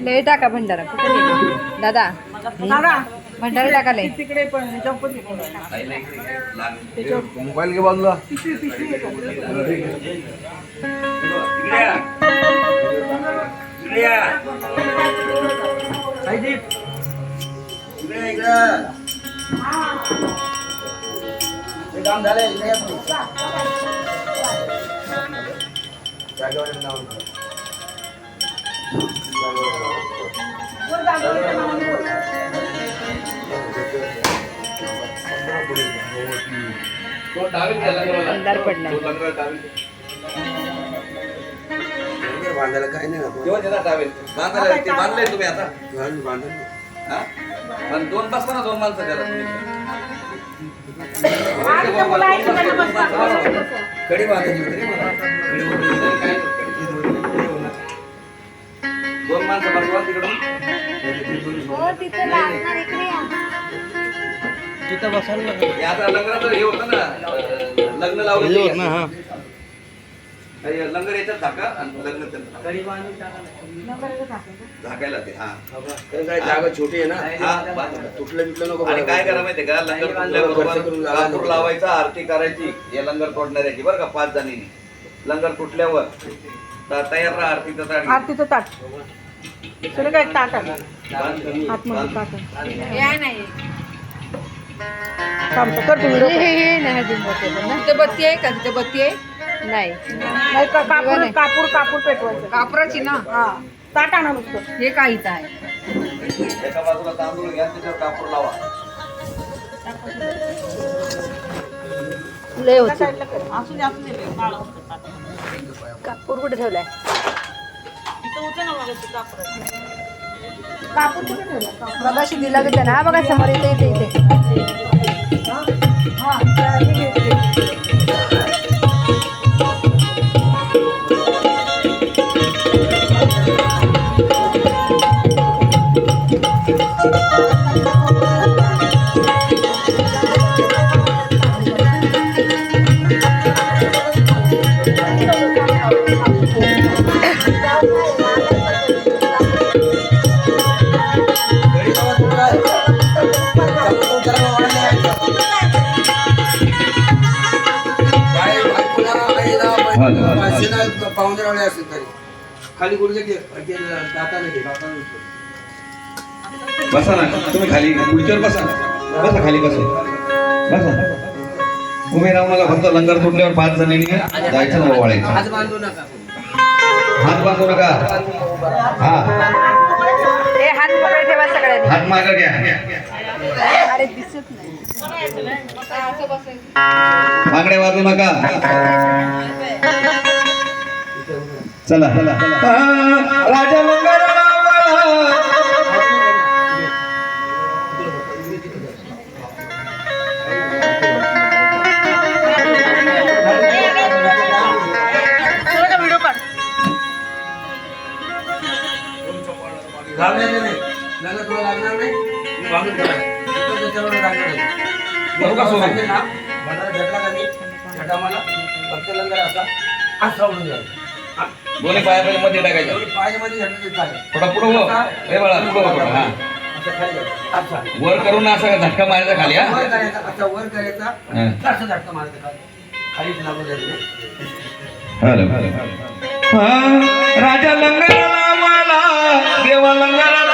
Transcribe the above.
लय टाका भंडारा दादा भंडारा टाका लय मोबाईल घे बाजूला काम झालंय अंधार पडला बांधायला काय नाही बांधलंय तुम्ही आता दोन बसता ना दोन माणसं कडी बांधायची दोन माणसं बसवा तिकडून तिथं बसायला आता लग्नाचं हे होतं ना लग्न लावलं ना हा लंगर याच्यात झाका आणि लग्न झाकायला ते हा काय जागा छोटी आहे ना तुटलं बिटलं नको आणि काय करा माहितीये का लंगर तुटल्यावर लावायचा आरती करायची हे लंगर तोडणाऱ्याची बरं का 5 जणींनी लंगर तुटल्यावर तयार राहा आरतीचं ताट तुला काय ताट आलं आतमध्ये ताट नाही तिथे बत्ती आहे का तिथे बत्ती आहे नाही कापूर पेटवायचं कापराची ना हा ताट आणा नुसतं हे काहीच आहे एका बाजूला तांदूळ घ्या त्याच्यावर कापूर लावा लय होत कापूर कुठे ठेवलाय कापूर कुठे ठेवला मगाशी दिला का त्याला हा बघा समोर इथे इथे इथे पाहुणे असेल तरी खाली गुडघे घे दाताने घे बसा ना तुम्ही खाली खुर्चीवर बसा बसा खाली बसा बसा उभे राहू नका फक्त लंगर तुटल्यावर 5 जणांनी जायचं ना ओवाळायचं हात बांधू नका हात बांधू नका हा हे हात पकडे ठेवा सगळ्यांनी हात मागं घ्या अरे दिसत नाही मागडे वाजू नका चला राजा लंगर व्हिडिओ काढ लागणार नाही लग्न तुला लागणार नाही वागून त्याच्यावर लागणार नाही बरोबर सांगते ना भंडारा भेटला का मी भेटा मला फक्त लंगर असा उडून द्यायचा दोन्ही पायामध्ये मध्ये टाकायचं पायामध्ये घातलं ते चालेल थोडा पुढं हो हे बघा पुढं हो थोडं. हा असं खाली घालायचं. अच्छा वर करून असं झटका मारायचा खाली हा वर करायचा असा वर करायचा हा. असं झटका मारायचा खाली खालीच लागू द्यायचं नाही. राजा लंगराला मला देवा लंगराला